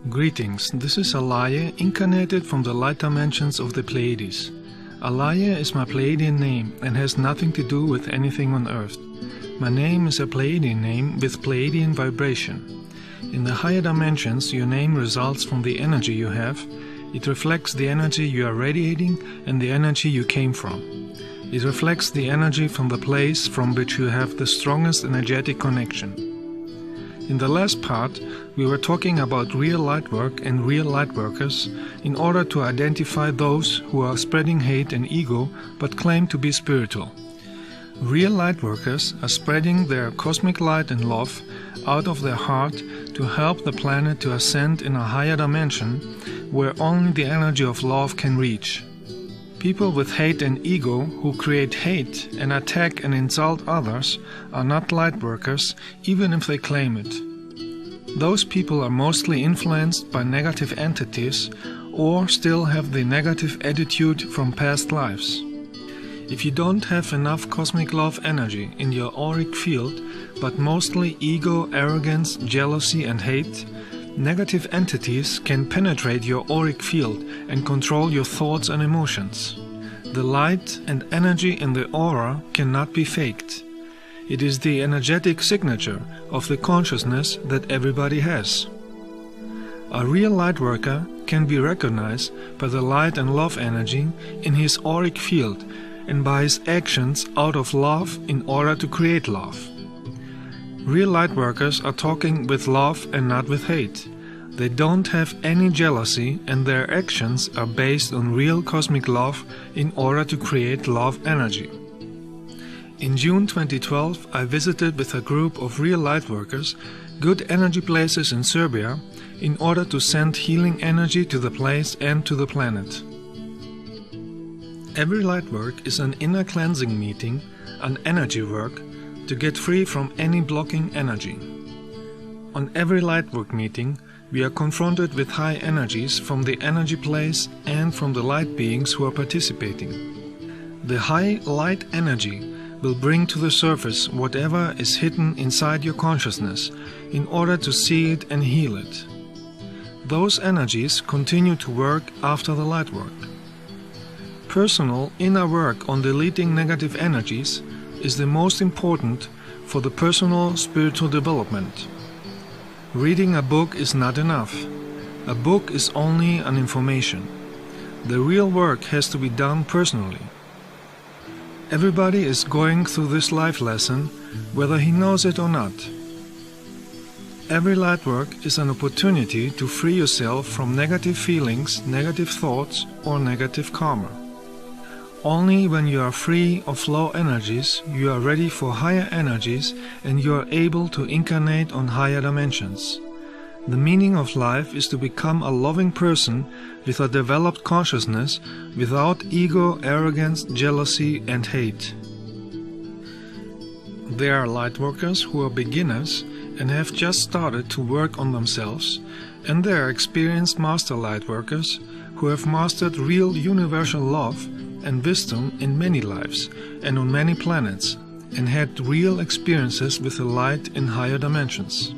Greetings, this is Alaje, incarnated from the light dimensions of the Pleiadies. Alaje is my Pleiadian name and has nothing to do with anything on Earth. My name is a Pleiadian name with Pleiadian vibration. In the higher dimensions, your name results from the energy you have. It reflects the energy you are radiating and the energy you came from. It reflects the energy from the place from which you have the strongest energetic connection. In the last part, we were talking about real light work and real light workers in order to identify those who are spreading hate and ego but claim to be spiritual. Real light workers are spreading their cosmic light and love out of their heart to help the planet to ascend in a higher dimension where only the energy of love can reach. People with hate and ego who create hate and attack and insult others are not light workers, even if they claim it. Those people are mostly influenced by negative entities or still have the negative attitude from past lives. If you don't have enough cosmic love energy in your auric field, but mostly ego, arrogance, jealousy and hate, negative entities can penetrate your auric field and control your thoughts and emotions. The light and energy in the aura cannot be faked. It is the energetic signature of the consciousness that everybody has. A real light worker can be recognized by the light and love energy in his auric field and by his actions out of love in order to create love. Real light workers are talking with love and not with hate. They don't have any jealousy and their actions are based on real cosmic love in order to create love energy. In June 2012, I visited with a group of real light workers good energy places in Serbia in order to send healing energy to the place and to the planet. Every light work is an inner cleansing meeting, an energy work, to get free from any blocking energy. On every lightwork meeting, we are confronted with high energies from the energy place and from the light beings who are participating. The high light energy will bring to the surface whatever is hidden inside your consciousness in order to see it and heal it. Those energies continue to work after the lightwork. Personal inner work on deleting negative energies is the most important for the personal spiritual development. Reading a book is not enough. A book is only an information. The real work has to be done personally. Everybody is going through this life lesson, whether he knows it or not. Every light work is an opportunity to free yourself from negative feelings, negative thoughts, or negative karma. Only when you are free of low energies, you are ready for higher energies and you are able to incarnate on higher dimensions. The meaning of life is to become a loving person with a developed consciousness without ego, arrogance, jealousy and hate. There are lightworkers who are beginners and have just started to work on themselves, and there are experienced master lightworkers who have mastered real universal love and wisdom in many lives and on many planets and had real experiences with the light in higher dimensions.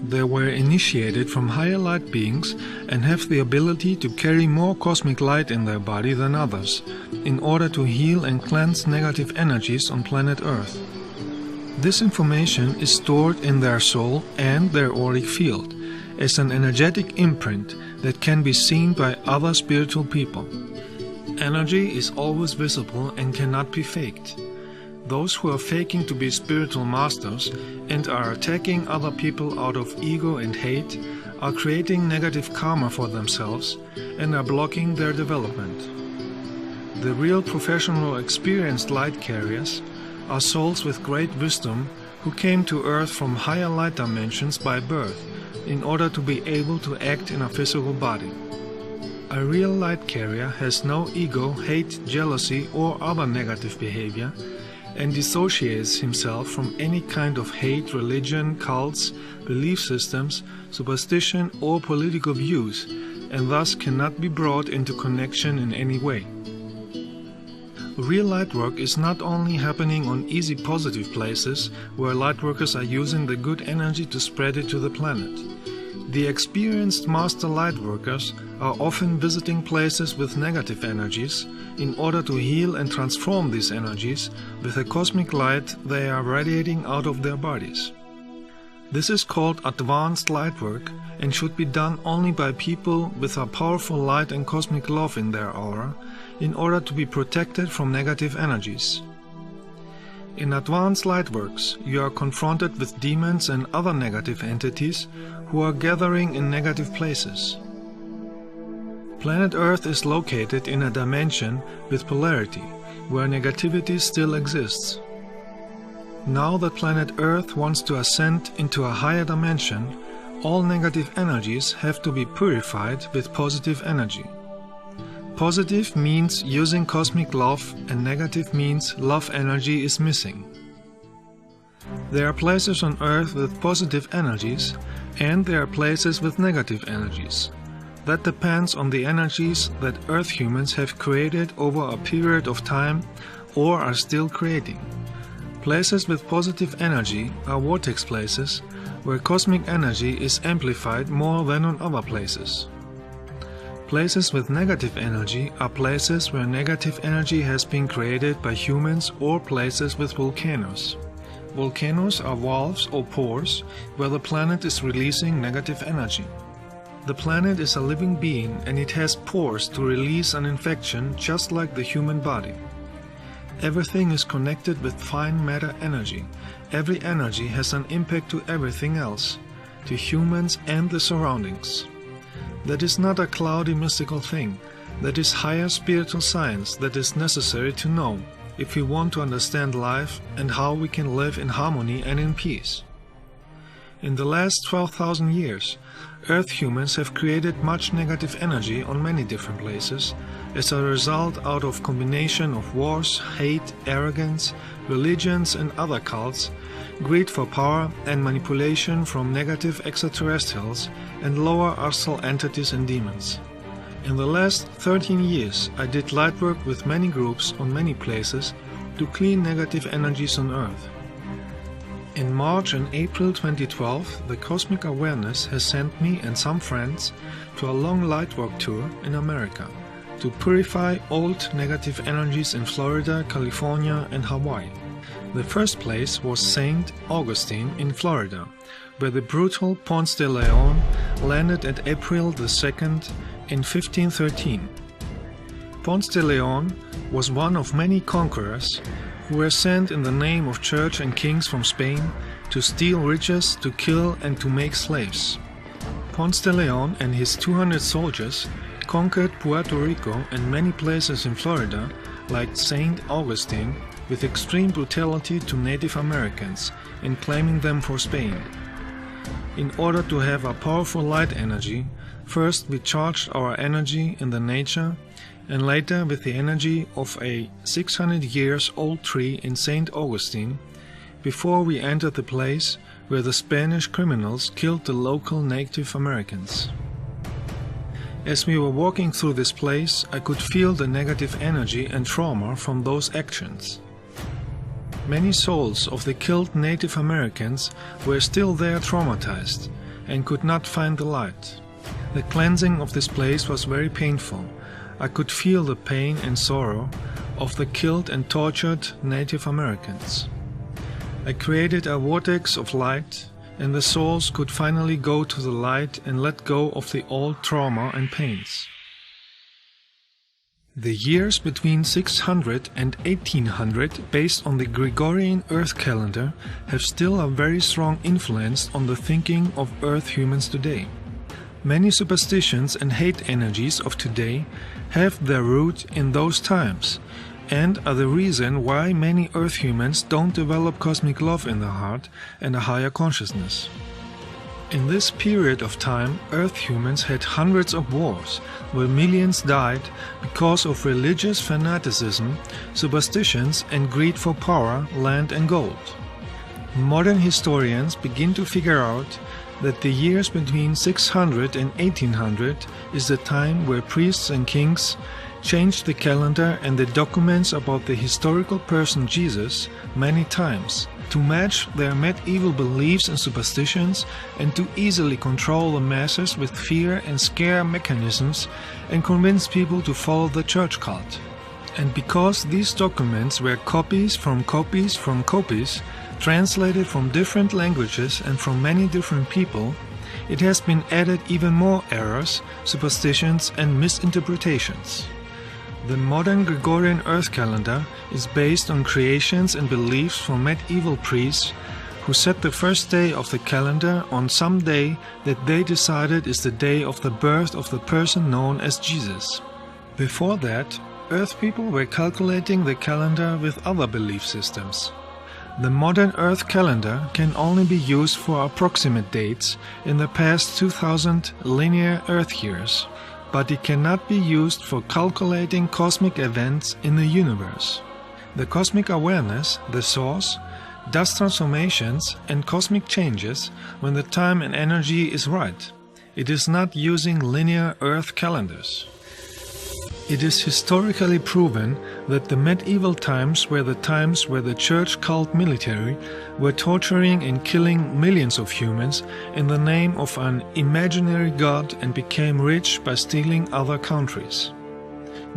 They were initiated from higher light beings and have the ability to carry more cosmic light in their body than others in order to heal and cleanse negative energies on planet Earth. This information is stored in their soul and their auric field as an energetic imprint that can be seen by other spiritual people. Energy is always visible and cannot be faked. Those who are faking to be spiritual masters and are attacking other people out of ego and hate are creating negative karma for themselves and are blocking their development. The real professional experienced light carriers are souls with great wisdom who came to Earth from higher light dimensions by birth in order to be able to act in a physical body. A real light carrier has no ego, hate, jealousy or other negative behavior and dissociates himself from any kind of hate, religion, cults, belief systems, superstition or political views and thus cannot be brought into connection in any way. Real light work is not only happening on easy positive places where lightworkers are using the good energy to spread it to the planet. The experienced master lightworkers are often visiting places with negative energies in order to heal and transform these energies with the cosmic light they are radiating out of their bodies. This is called advanced lightwork and should be done only by people with a powerful light and cosmic love in their aura in order to be protected from negative energies. In advanced lightworks, you are confronted with demons and other negative entities who are gathering in negative places. Planet Earth is located in a dimension with polarity, where negativity still exists. Now that planet Earth wants to ascend into a higher dimension, all negative energies have to be purified with positive energy. Positive means using cosmic love, and negative means love energy is missing. There are places on Earth with positive energies, and there are places with negative energies. That depends on the energies that Earth humans have created over a period of time or are still creating. Places with positive energy are vortex places where cosmic energy is amplified more than on other places. Places with negative energy are places where negative energy has been created by humans or places with volcanoes. Volcanoes are valves or pores where the planet is releasing negative energy. The planet is a living being and it has pores to release an infection just like the human body. Everything is connected with fine matter energy. Every energy has an impact to everything else, to humans and the surroundings. That is not a cloudy mystical thing. That is higher spiritual science that is necessary to know if we want to understand life and how we can live in harmony and in peace. In the last 12,000 years, Earth humans have created much negative energy on many different places as a result out of combination of wars, hate, arrogance, religions and other cults, greed for power and manipulation from negative extraterrestrials and lower astral entities and demons. In the last 13 years, I did lightwork with many groups on many places to clean negative energies on Earth. In March and April 2012, the Cosmic Awareness has sent me and some friends to a long lightwork tour in America to purify old negative energies in Florida, California and Hawaii. The first place was St. Augustine in Florida, where the brutal Ponce de Leon landed at April the 2nd in 1513. Ponce de Leon was one of many conquerors who were sent in the name of church and kings from Spain to steal riches, to kill and to make slaves. Ponce de Leon and his 200 soldiers conquered Puerto Rico and many places in Florida, like St. Augustine, with extreme brutality to Native Americans in claiming them for Spain. In order to have a powerful light energy, first we charged our energy in the nature and later with the energy of a 600 years old tree in St. Augustine before we entered the place where the Spanish criminals killed the local Native Americans. As we were walking through this place, I could feel the negative energy and trauma from those actions. Many souls of the killed Native Americans were still there traumatized and could not find the light. The cleansing of this place was very painful. I could feel the pain and sorrow of the killed and tortured Native Americans. I created a vortex of light, and the souls could finally go to the light and let go of the old trauma and pains. The years between 600 and 1800, based on the Gregorian Earth calendar, have still a very strong influence on the thinking of Earth humans today. Many superstitions and hate energies of today have their root in those times and are the reason why many Earth humans don't develop cosmic love in their heart and a higher consciousness. In this period of time, Earth humans had hundreds of wars, where millions died because of religious fanaticism, superstitions and greed for power, land and gold. Modern historians begin to figure out that the years between 600 and 1800 is the time where priests and kings changed the calendar and the documents about the historical person Jesus many times to match their medieval beliefs and superstitions, and to easily control the masses with fear and scare mechanisms and convince people to follow the church cult. And because these documents were copies from copies from copies, translated from different languages and from many different people, it has been added even more errors, superstitions and misinterpretations. The modern Gregorian Earth calendar is based on creations and beliefs from medieval priests who set the first day of the calendar on some day that they decided is the day of the birth of the person known as Jesus. Before that, Earth people were calculating the calendar with other belief systems. The modern Earth calendar can only be used for approximate dates in the past 2000 linear Earth years, but it cannot be used for calculating cosmic events in the universe. The cosmic awareness, the source, does transformations and cosmic changes when the time and energy is right. It is not using linear Earth calendars. It is historically proven that the medieval times were the times where the church cult military were torturing and killing millions of humans in the name of an imaginary god and became rich by stealing other countries.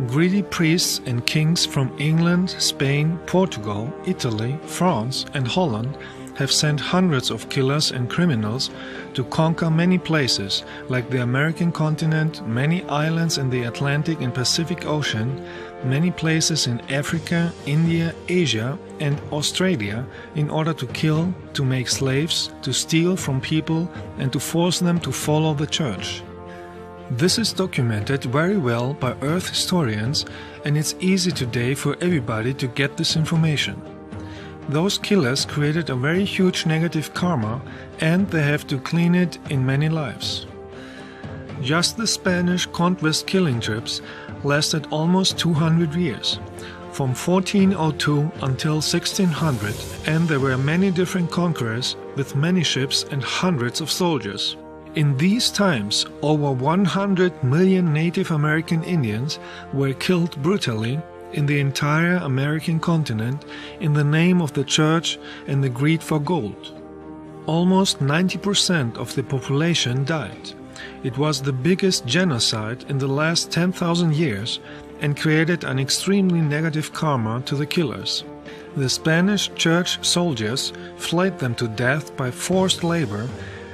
Greedy priests and kings from England, Spain, Portugal, Italy, France and Holland have sent hundreds of killers and criminals to conquer many places like the American continent, many islands in the Atlantic and Pacific Ocean, many places in Africa, India, Asia and Australia in order to kill, to make slaves, to steal from people and to force them to follow the church. This is documented very well by Earth historians, and it's easy today for everybody to get this information. Those killers created a very huge negative karma, and they have to clean it in many lives. Just the Spanish conquest killing trips lasted almost 200 years, from 1402 until 1600, and there were many different conquerors with many ships and hundreds of soldiers. In these times, over 100 million Native American Indians were killed brutally in the entire American continent in the name of the church and the greed for gold. Almost 90% of the population died. It was the biggest genocide in the last 10,000 years and created an extremely negative karma to the killers. The Spanish church soldiers flayed them to death by forced labor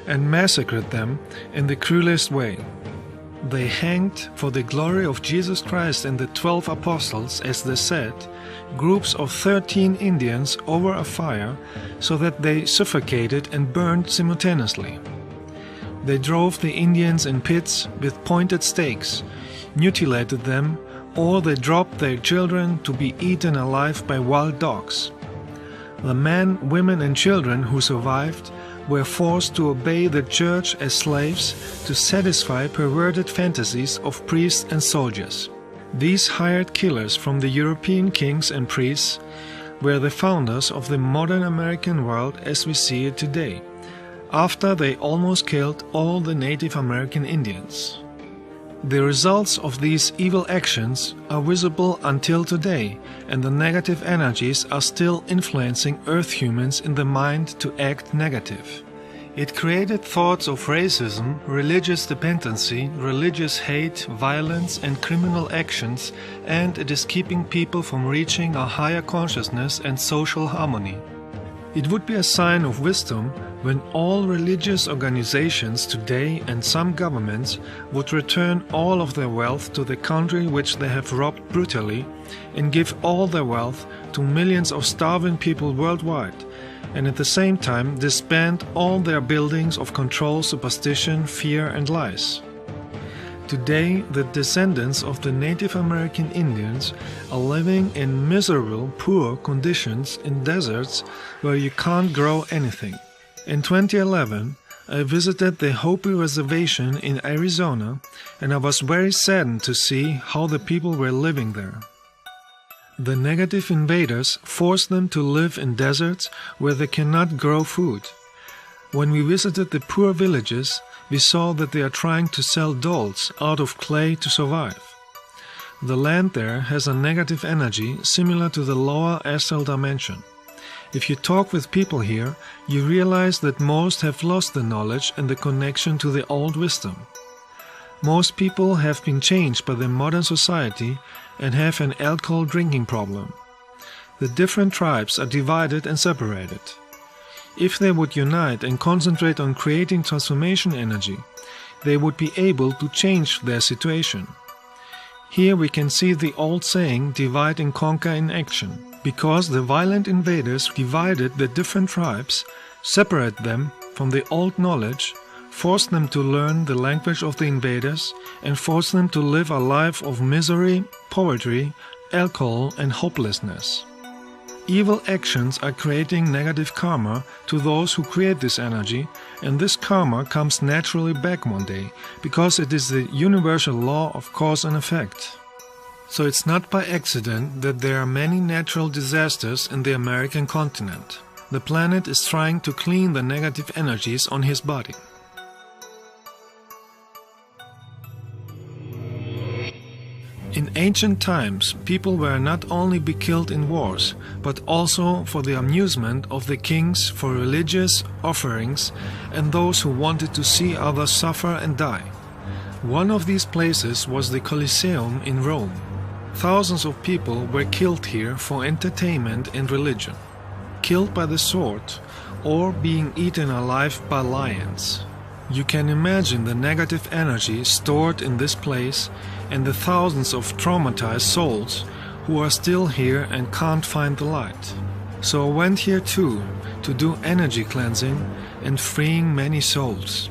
and massacred them in the cruelest way. They hanged for the glory of Jesus Christ and the 12 apostles, as they said, groups of 13 Indians over a fire so that they suffocated and burned simultaneously. They drove the Indians in pits with pointed stakes, mutilated them, or they dropped their children to be eaten alive by wild dogs. The men, women and children who survived were forced to obey the church as slaves to satisfy perverted fantasies of priests and soldiers. These hired killers from the European kings and priests were the founders of the modern American world as we see it today, after they almost killed all the Native American Indians. The results of these evil actions are visible until today, and the negative energies are still influencing Earth humans in the mind to act negative. It created thoughts of racism, religious dependency, religious hate, violence and criminal actions, and it is keeping people from reaching a higher consciousness and social harmony. It would be a sign of wisdom when all religious organizations today and some governments would return all of their wealth to the country which they have robbed brutally and give all their wealth to millions of starving people worldwide, and at the same time disband all their buildings of control, superstition, fear and lies. Today, the descendants of the Native American Indians are living in miserable, poor conditions in deserts where you can't grow anything. In 2011, I visited the Hopi Reservation in Arizona, and I was very saddened to see how the people were living there. The negative invaders forced them to live in deserts where they cannot grow food. When we visited the poor villages, we saw that they are trying to sell dolls out of clay to survive. The land there has a negative energy similar to the lower astral dimension. If you talk with people here, you realize that most have lost the knowledge and the connection to the old wisdom. Most people have been changed by the modern society and have an alcohol drinking problem. The different tribes are divided and separated. If they would unite and concentrate on creating transformation energy, they would be able to change their situation. Here we can see the old saying, divide and conquer in action. Because the violent invaders divided the different tribes, separated them from the old knowledge, forced them to learn the language of the invaders, and forced them to live a life of misery, poverty, alcohol, and hopelessness. Evil actions are creating negative karma to those who create this energy, and this karma comes naturally back one day, because it is the universal law of cause and effect. So it's not by accident that there are many natural disasters in the American continent. The planet is trying to clean the negative energies on his body. In ancient times, people were not only be killed in wars, but also for the amusement of the kings, for religious offerings, and those who wanted to see others suffer and die. One of these places was the Colosseum in Rome. Thousands of people were killed here for entertainment and religion, killed by the sword or being eaten alive by lions. You can imagine the negative energy stored in this place and the thousands of traumatized souls who are still here and can't find the light. So I went here too to do energy cleansing and freeing many souls.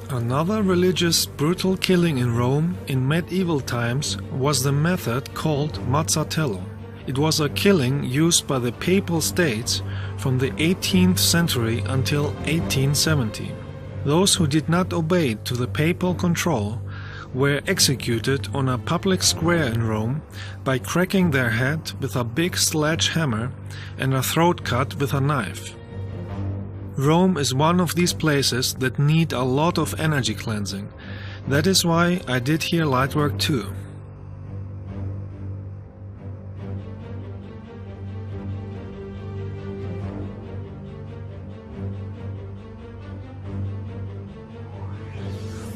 Another religious brutal killing in Rome in medieval times was the method called mazzatello. It was a killing used by the Papal States from the 18th century until 1870. Those who did not obey to the papal control were executed on a public square in Rome by cracking their head with a big sledgehammer and a throat cut with a knife. Rome is one of these places that need a lot of energy cleansing. That is why I did here lightwork too.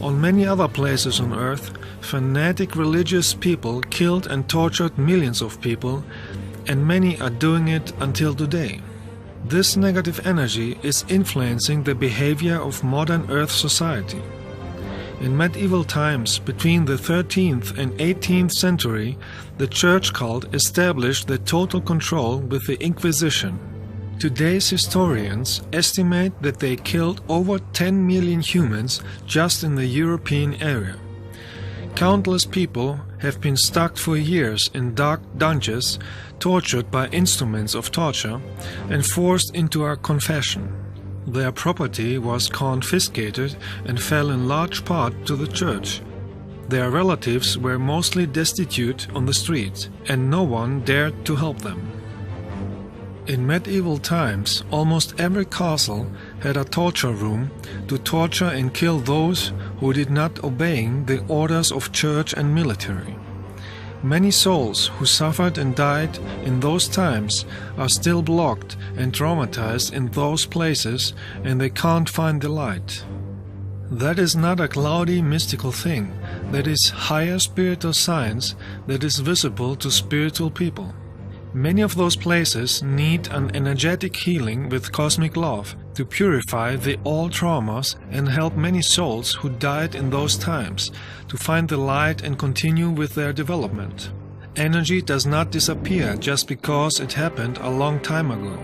On many other places on earth, fanatic religious people killed and tortured millions of people, and many are doing it until today. This negative energy is influencing the behavior of modern Earth society. In medieval times, between the 13th and 18th century, the church cult established the total control with the Inquisition. Today's historians estimate that they killed over 10 million humans just in the European area. Countless people have been stuck for years in dark dungeons, tortured by instruments of torture, and forced into a confession. Their property was confiscated and fell in large part to the church. Their relatives were mostly destitute on the streets, and no one dared to help them. In medieval times, almost every castle had a torture room to torture and kill those who did not obey the orders of church and military. Many souls who suffered and died in those times are still blocked and traumatized in those places, and they can't find the light. That is not a cloudy mystical thing, that is higher spiritual science that is visible to spiritual people. Many of those places need an energetic healing with cosmic love to purify the old traumas and help many souls who died in those times to find the light and continue with their development. Energy does not disappear just because it happened a long time ago.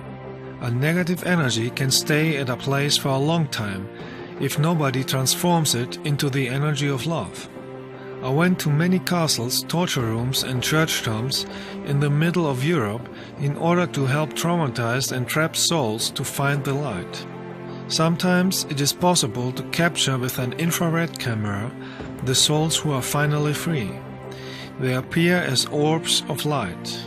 A negative energy can stay at a place for a long time if nobody transforms it into the energy of love. I went to many castles, torture rooms and church tombs in the middle of Europe in order to help traumatized and trapped souls to find the light. Sometimes it is possible to capture with an infrared camera the souls who are finally free. They appear as orbs of light.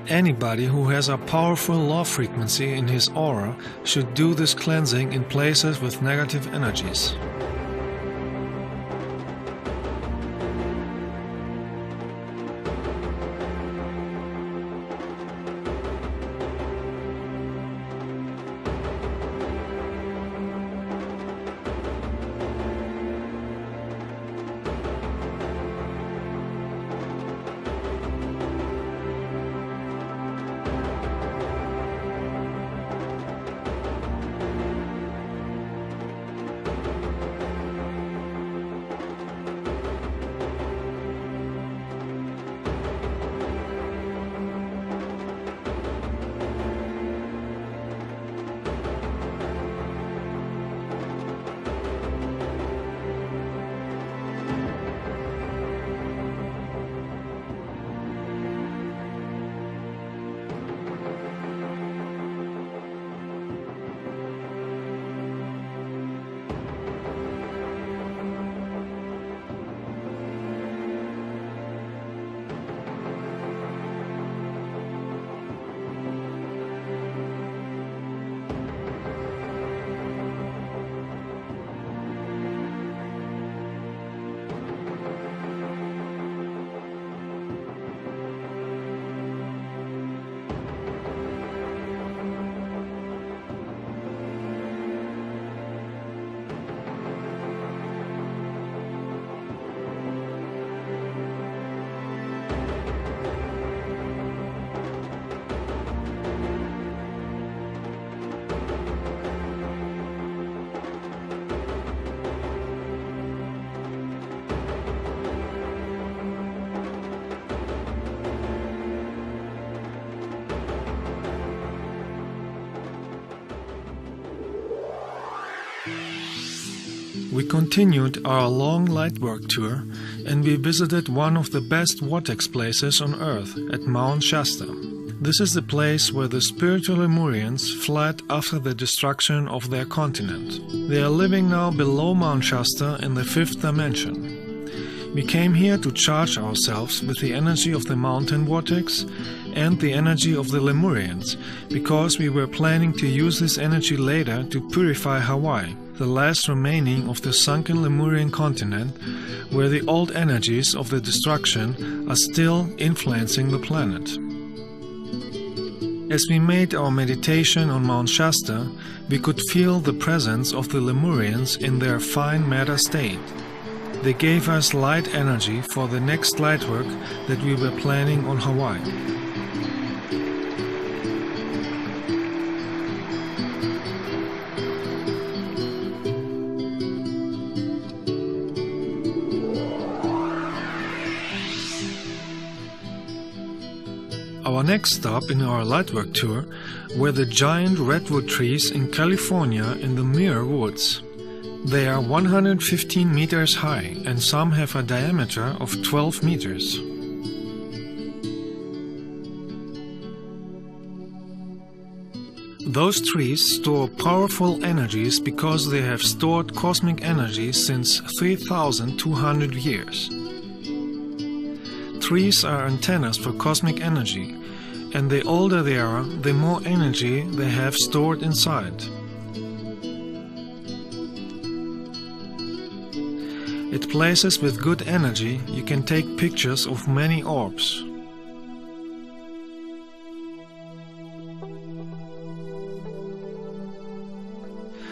Anybody who has a powerful love frequency in his aura should do this cleansing in places with negative energies. We continued our long lightwork tour and we visited one of the best vortex places on Earth at Mount Shasta. This is the place where the spiritual Lemurians fled after the destruction of their continent. They are living now below Mount Shasta in the 5th dimension. We came here to charge ourselves with the energy of the mountain vortex and the energy of the Lemurians, because we were planning to use this energy later to purify Hawaii, the last remaining of the sunken Lemurian continent, where the old energies of the destruction are still influencing the planet. As we made our meditation on Mount Shasta, we could feel the presence of the Lemurians in their fine matter state. They gave us light energy for the next lightwork that we were planning on Hawaii. Our next stop in our lightwork tour were the giant redwood trees in California in the Muir Woods. They are 115 meters high and some have a diameter of 12 meters. Those trees store powerful energies because they have stored cosmic energy since 3,200 years. Trees are antennas for cosmic energy, and the older they are, the more energy they have stored inside. At places with good energy, you can take pictures of many orbs.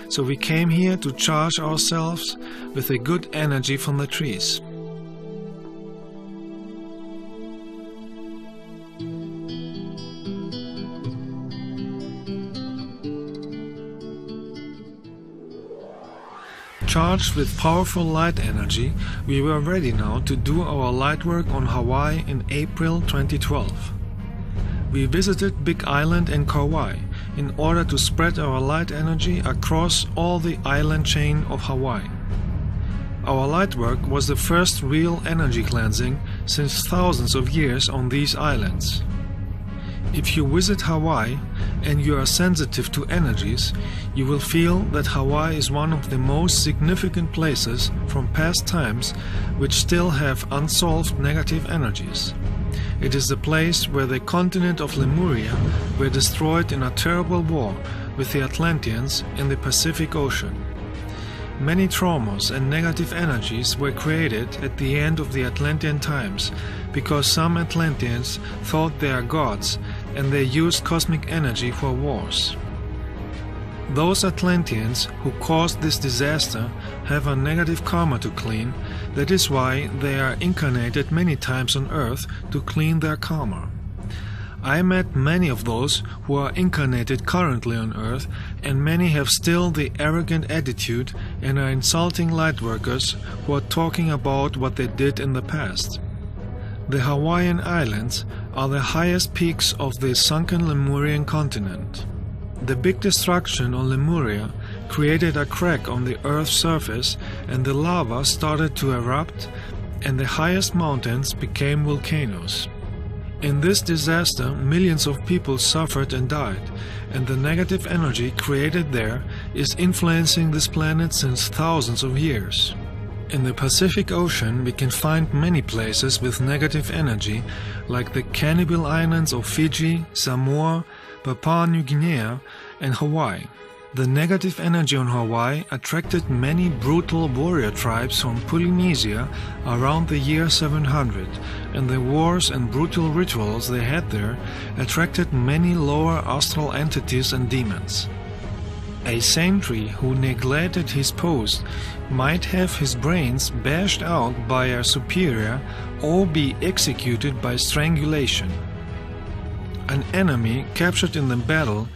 So we came here to charge ourselves with the good energy from the trees. Charged with powerful light energy, we were ready now to do our light work on Hawaii in April 2012. We visited Big Island and Kauai in order to spread our light energy across all the island chain of Hawaii. Our light work was the first real energy cleansing since thousands of years on these islands. If you visit Hawaii and you are sensitive to energies, you will feel that Hawaii is one of the most significant places from past times which still have unsolved negative energies. It is the place where the continent of Lemuria were destroyed in a terrible war with the Atlanteans in the Pacific Ocean. Many traumas and negative energies were created at the end of the Atlantean times because some Atlanteans thought they are gods and they used cosmic energy for wars. Those Atlanteans who caused this disaster have a negative karma to clean. That is why they are incarnated many times on Earth to clean their karma. I met many of those who are incarnated currently on Earth, and many have still the arrogant attitude and are insulting lightworkers who are talking about what they did in the past. The Hawaiian Islands are the highest peaks of the sunken Lemurian continent. The big destruction on Lemuria created a crack on the Earth's surface, and the lava started to erupt, and the highest mountains became volcanoes. In this disaster, millions of people suffered and died, and the negative energy created there is influencing this planet since thousands of years. In the Pacific Ocean, we can find many places with negative energy, like the Cannibal Islands of Fiji, Samoa, Papua New Guinea, and Hawaii. The negative energy on Hawaii attracted many brutal warrior tribes from Polynesia around the year 700, and the wars and brutal rituals they had there attracted many lower astral entities and demons. A sentry who neglected his post might have his brains bashed out by a superior or be executed by strangulation. An enemy captured in the battle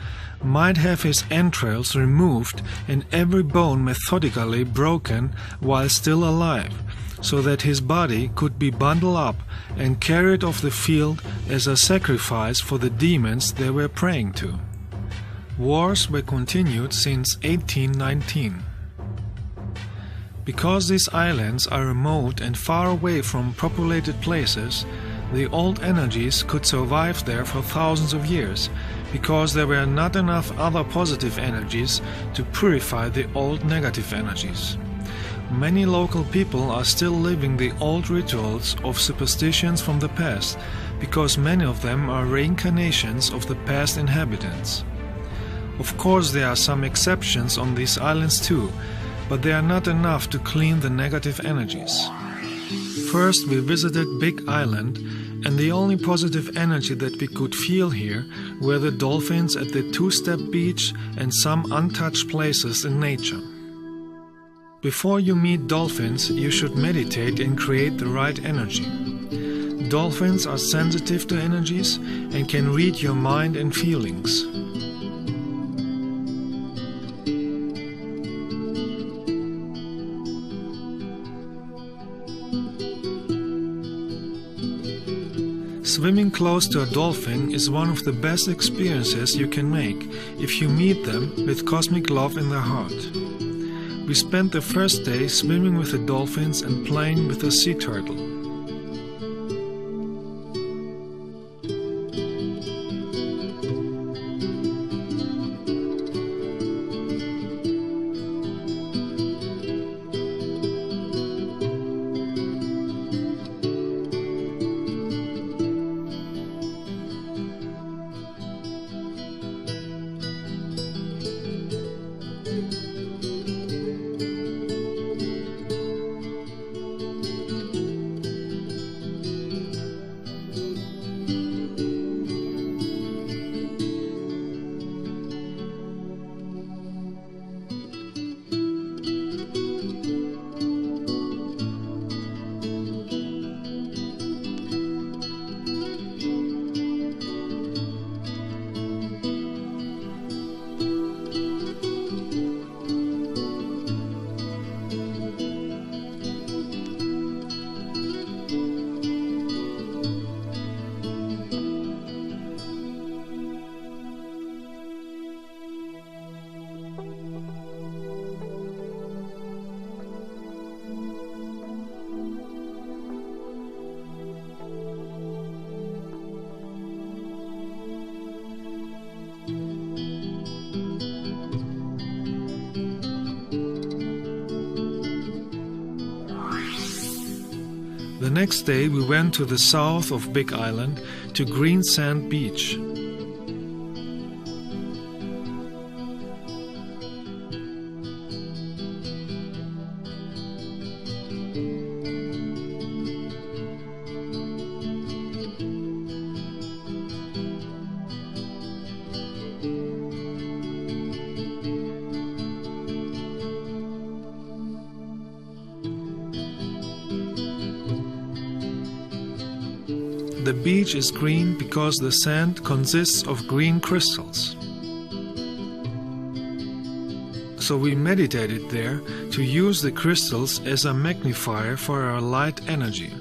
might have his entrails removed and every bone methodically broken while still alive, so that his body could be bundled up and carried off the field as a sacrifice for the demons they were praying to. Wars were continued since 1819. Because these islands are remote and far away from populated places, the old energies could survive there for thousands of years, because there were not enough other positive energies to purify the old negative energies. Many local people are still living the old rituals of superstitions from the past, because many of them are reincarnations of the past inhabitants. Of course, there are some exceptions on these islands too, but they are not enough to clean the negative energies. First, we visited Big Island, and the only positive energy that we could feel here were the dolphins at the two-step beach and some untouched places in nature. Before you meet dolphins, you should meditate and create the right energy. Dolphins are sensitive to energies and can read your mind and feelings. Swimming close to a dolphin is one of the best experiences you can make if you meet them with cosmic love in their heart. We spent the first day swimming with the dolphins and playing with the sea turtle. next day we went to the south of Big Island to Green Sand Beach. The beach is green because the sand consists of green crystals. So we meditated there to use the crystals as a magnifier for our light energy.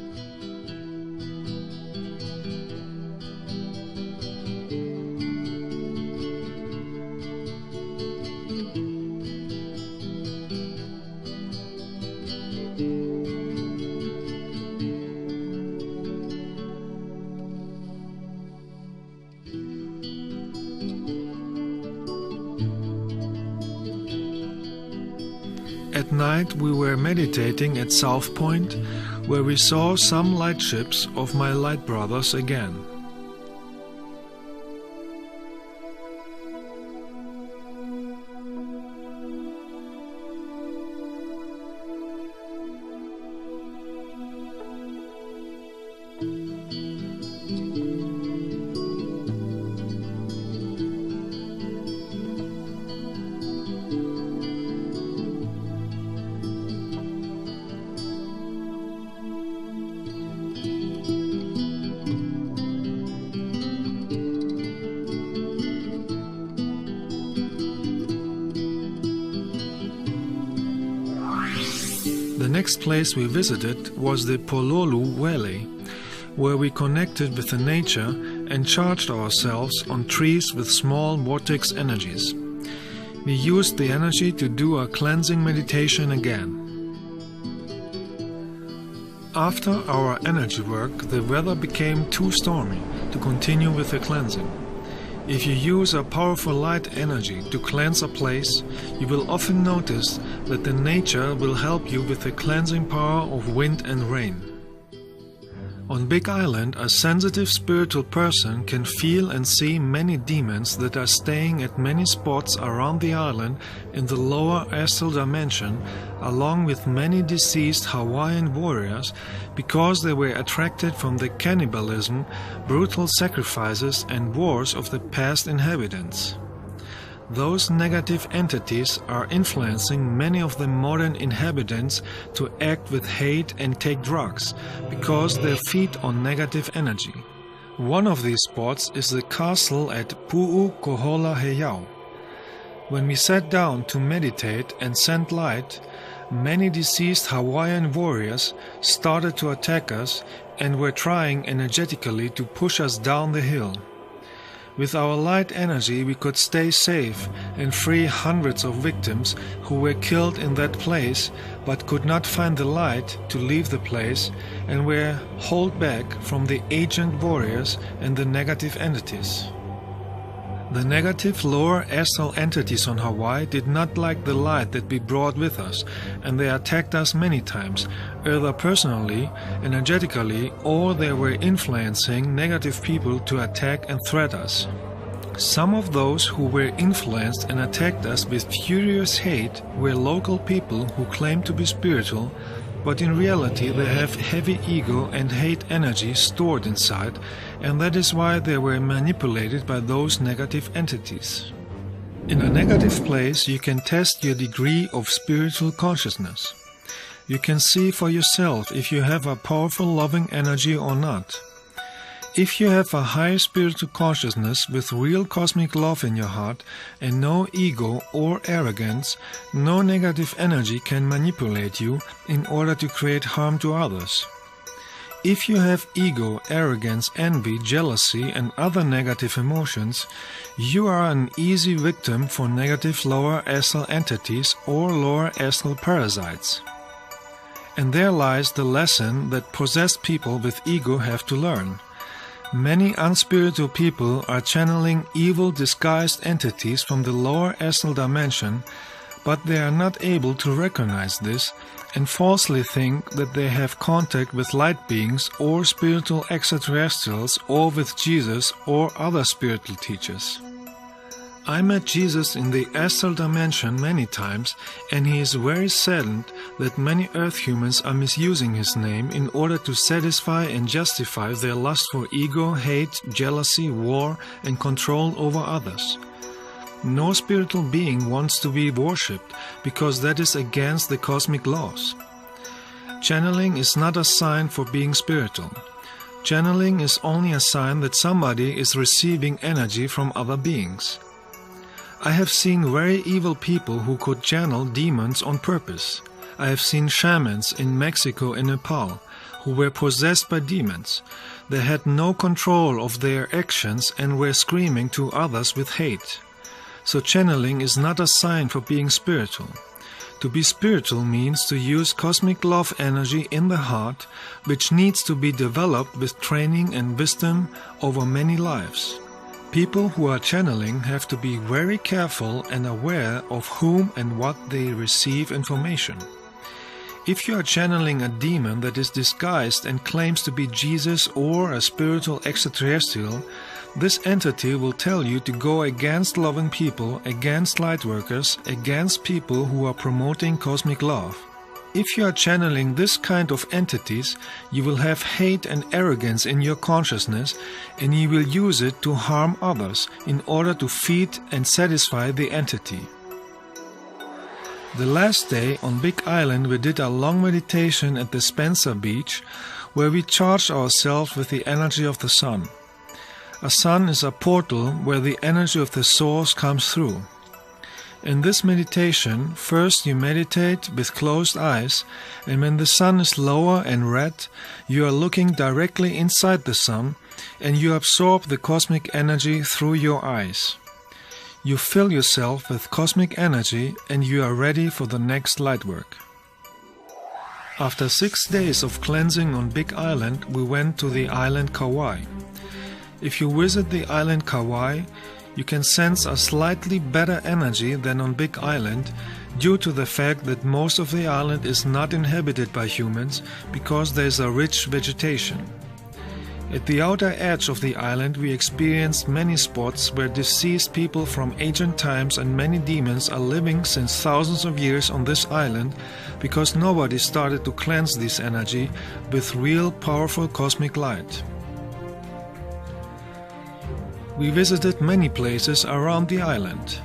At night we were meditating at South Point, where we saw some lightships of my light brothers again. The next place we visited was the Pololu Valley, where we connected with the nature and charged ourselves on trees with small vortex energies. We used the energy to do a cleansing meditation again. After our energy work, the weather became too stormy to continue with the cleansing. If you use a powerful light energy to cleanse a place, you will often notice that the nature will help you with the cleansing power of wind and rain. On Big Island, a sensitive spiritual person can feel and see many demons that are staying at many spots around the island in the lower astral dimension, along with many deceased Hawaiian warriors, because they were attracted from the cannibalism, brutal sacrifices and wars of the past inhabitants. Those negative entities are influencing many of the modern inhabitants to act with hate and take drugs, because they feed on negative energy. One of these spots is the castle at Pu'ukohola Heiau. When we sat down to meditate and send light, many deceased Hawaiian warriors started to attack us and were trying energetically to push us down the hill. With our light energy we could stay safe and free hundreds of victims who were killed in that place but could not find the light to leave the place and were held back from the ancient warriors and the negative entities. The negative lower astral entities on Hawaii did not like the light that we brought with us, and they attacked us many times, either personally, energetically, or they were influencing negative people to attack and threat us. Some of those who were influenced and attacked us with furious hate were local people who claimed to be spiritual, but in reality they have heavy ego and hate energy stored inside, and that is why they were manipulated by those negative entities. In a negative place you can test your degree of spiritual consciousness. You can see for yourself if you have a powerful loving energy or not. If you have a high spiritual consciousness with real cosmic love in your heart and no ego or arrogance, no negative energy can manipulate you in order to create harm to others. If you have ego, arrogance, envy, jealousy and other negative emotions, you are an easy victim for negative lower astral entities or lower astral parasites. And there lies the lesson that possessed people with ego have to learn. Many unspiritual people are channeling evil disguised entities from the lower astral dimension, but they are not able to recognize this, and falsely think that they have contact with light beings or spiritual extraterrestrials or with Jesus or other spiritual teachers. I met Jesus in the astral dimension many times, and he is very saddened that many earth humans are misusing his name in order to satisfy and justify their lust for ego, hate, jealousy, war, and control over others. No spiritual being wants to be worshipped because that is against the cosmic laws. Channeling is not a sign for being spiritual. Channeling is only a sign that somebody is receiving energy from other beings. I have seen very evil people who could channel demons on purpose. I have seen shamans in Mexico and Nepal who were possessed by demons. They had no control of their actions and were screaming to others with hate. So channeling is not a sign for being spiritual. To be spiritual means to use cosmic love energy in the heart, which needs to be developed with training and wisdom over many lives. People who are channeling have to be very careful and aware of whom and what they receive information. If you are channeling a demon that is disguised and claims to be Jesus or a spiritual extraterrestrial, this entity will tell you to go against loving people, against lightworkers, against people who are promoting cosmic love. If you are channeling this kind of entities, you will have hate and arrogance in your consciousness, and you will use it to harm others in order to feed and satisfy the entity. The last day on Big Island we did a long meditation at the Spencer Beach, where we charged ourselves with the energy of the sun. A sun is a portal where the energy of the source comes through. In this meditation, first you meditate with closed eyes, and when the sun is lower and red, you are looking directly inside the sun, and you absorb the cosmic energy through your eyes. You fill yourself with cosmic energy, and you are ready for the next light work. After 6 days of cleansing on Big Island, we went to the island Kauai. If you visit the island Kauai, you can sense a slightly better energy than on Big Island due to the fact that most of the island is not inhabited by humans because there is a rich vegetation. At the outer edge of the island we experienced many spots where deceased people from ancient times and many demons are living since thousands of years on this island because nobody started to cleanse this energy with real powerful cosmic light. We visited many places around the island.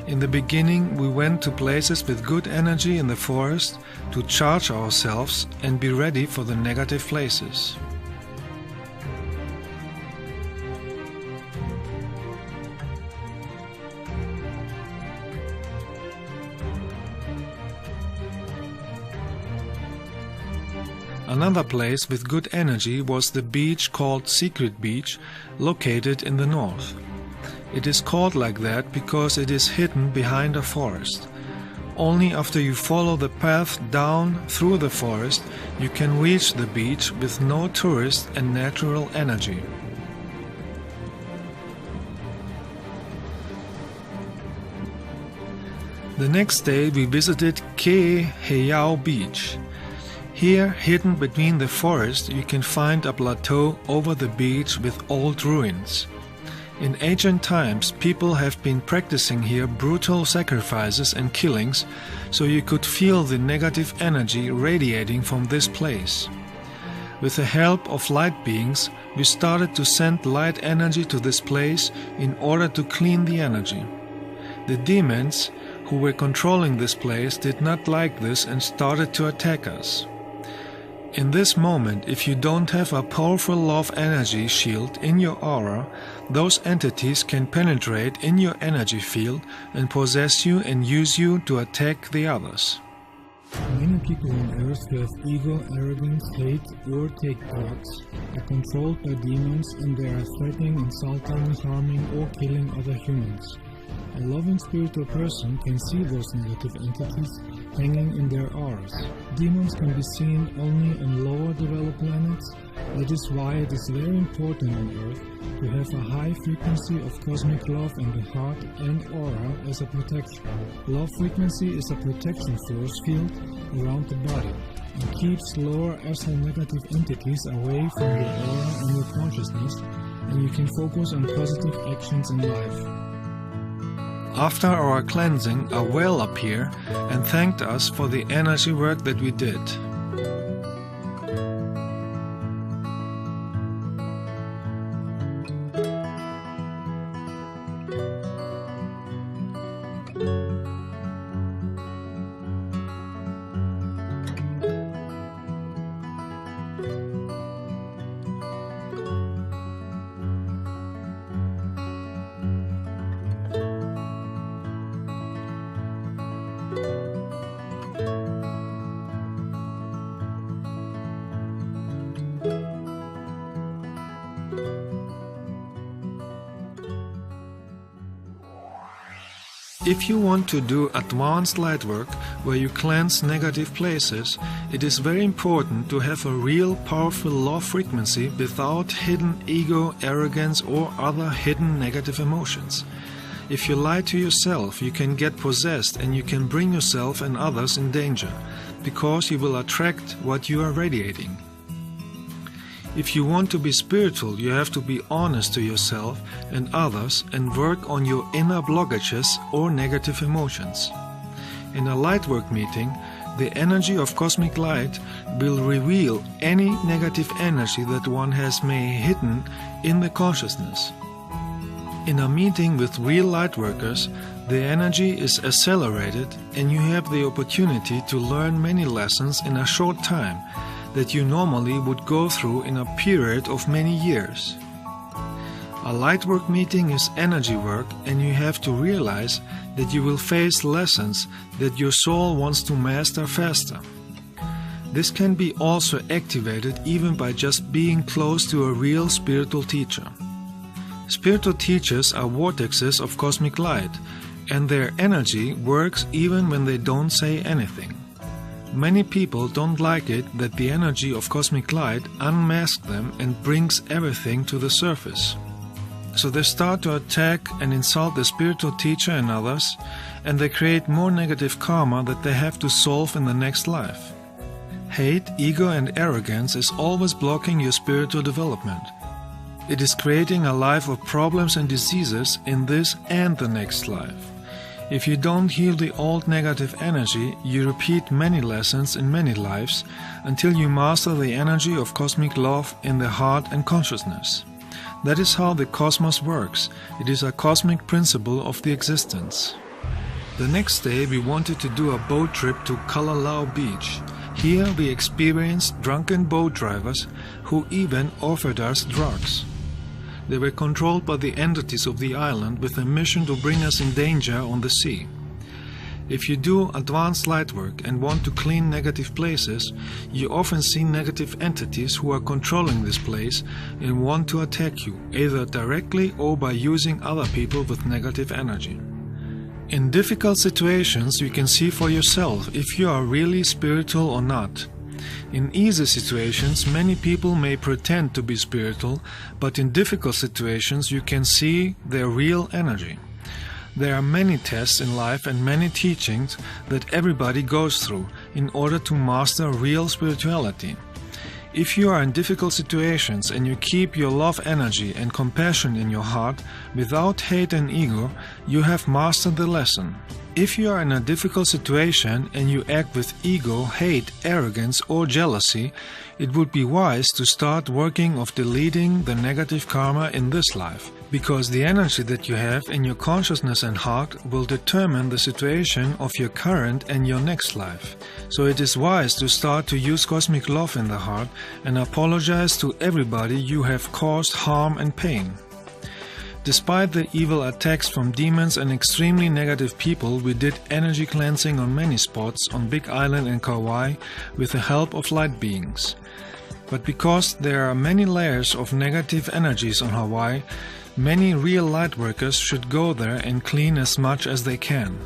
In the beginning we went to places with good energy in the forest to charge ourselves and be ready for the negative places. Another place with good energy was the beach called Secret Beach, located in the north. It is called like that because it is hidden behind a forest. Only after you follow the path down through the forest, you can reach the beach with no tourist and natural energy. The next day we visited Ke'Heyao Beach. Here, hidden between the forest, you can find a plateau over the beach with old ruins. In ancient times, people have been practicing here brutal sacrifices and killings, so you could feel the negative energy radiating from this place. With the help of light beings, we started to send light energy to this place in order to clean the energy. The demons who were controlling this place did not like this and started to attack us. In this moment, if you don't have a powerful love energy shield in your aura, those entities can penetrate in your energy field and possess you and use you to attack the others. Many people on earth who have ego, arrogance, hate, or take drugs are controlled by demons, and they are threatening, insulting, harming, or killing other humans. A loving spiritual person can see those negative entities hanging in their auras. Demons can be seen only on lower developed planets, That is why it is very important on Earth to have a high frequency of cosmic love in the heart and aura as a protection. Love frequency is a protection force field around the body and keeps lower astral negative entities away from your aura and your consciousness, and you can focus on positive actions in life. After our cleansing, a whale appeared and thanked us for the energy work that we did. If you want to do advanced light work where you cleanse negative places, it is very important to have a real powerful love frequency without hidden ego, arrogance or other hidden negative emotions. If you lie to yourself, you can get possessed and you can bring yourself and others in danger, because you will attract what you are radiating. If you want to be spiritual, you have to be honest to yourself and others and work on your inner blockages or negative emotions. In a lightwork meeting, the energy of cosmic light will reveal any negative energy that one has hidden in the consciousness. In a meeting with real lightworkers, the energy is accelerated and you have the opportunity to learn many lessons in a short time that you normally would go through in a period of many years. A lightwork meeting is energy work, and you have to realize that you will face lessons that your soul wants to master faster. This can be also activated even by just being close to a real spiritual teacher. Spiritual teachers are vortexes of cosmic light, and their energy works even when they don't say anything. Many people don't like it that the energy of cosmic light unmasks them and brings everything to the surface. So they start to attack and insult the spiritual teacher and others, and they create more negative karma that they have to solve in the next life. Hate, ego and arrogance is always blocking your spiritual development. It is creating a life of problems and diseases in this and the next life. If you don't heal the old negative energy, you repeat many lessons in many lives until you master the energy of cosmic love in the heart and consciousness. That is how the cosmos works. It is a cosmic principle of the existence. The next day we wanted to do a boat trip to Kalalau Beach. Here we experienced drunken boat drivers who even offered us drugs. They were controlled by the entities of the island with a mission to bring us in danger on the sea. If you do advanced light work and want to clean negative places, you often see negative entities who are controlling this place and want to attack you, either directly or by using other people with negative energy. In difficult situations, you can see for yourself if you are really spiritual or not. In easy situations, many people may pretend to be spiritual, but in difficult situations you can see their real energy. There are many tests in life and many teachings that everybody goes through in order to master real spirituality. If you are in difficult situations and you keep your love energy and compassion in your heart without hate and ego, you have mastered the lesson. If you are in a difficult situation and you act with ego, hate, arrogance or jealousy, it would be wise to start working of deleting the negative karma in this life, because the energy that you have in your consciousness and heart will determine the situation of your current and your next life. So it is wise to start to use cosmic love in the heart and apologize to everybody you have caused harm and pain. Despite the evil attacks from demons and extremely negative people, we did energy cleansing on many spots on Big Island and Kauai with the help of light beings. But because there are many layers of negative energies on Hawaii, many real light workers should go there and clean as much as they can.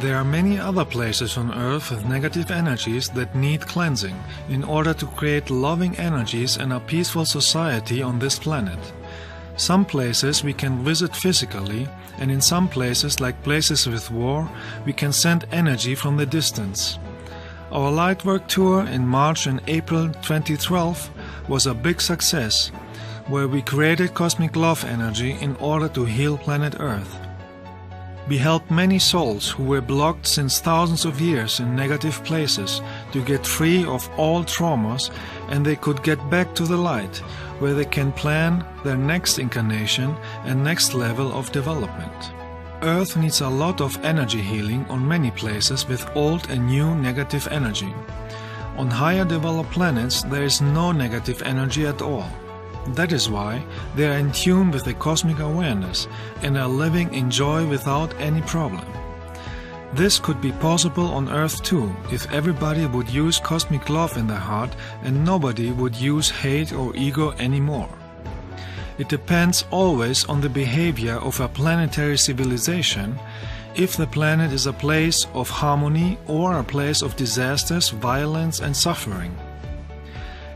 There are many other places on Earth with negative energies that need cleansing in order to create loving energies and a peaceful society on this planet. Some places we can visit physically, and in some places, like places with war, we can send energy from the distance. Our Lightwork tour in March and April 2012 was a big success, where we created cosmic love energy in order to heal planet Earth. We helped many souls who were blocked since thousands of years in negative places to get free of all traumas, and they could get back to the light, where they can plan their next incarnation and next level of development. Earth needs a lot of energy healing on many places with old and new negative energy. On higher developed planets there is no negative energy at all. That is why they are in tune with the cosmic awareness and are living in joy without any problem. This could be possible on Earth too, if everybody would use cosmic love in their heart and nobody would use hate or ego anymore. It depends always on the behavior of a planetary civilization, if the planet is a place of harmony or a place of disasters, violence and suffering.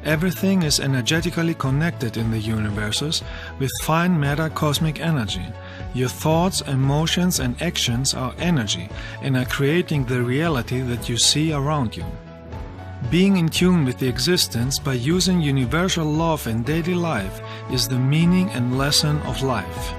Everything is energetically connected in the universes with fine matter cosmic energy. Your thoughts, emotions and actions are energy and are creating the reality that you see around you. Being in tune with the existence by using universal love in daily life is the meaning and lesson of life.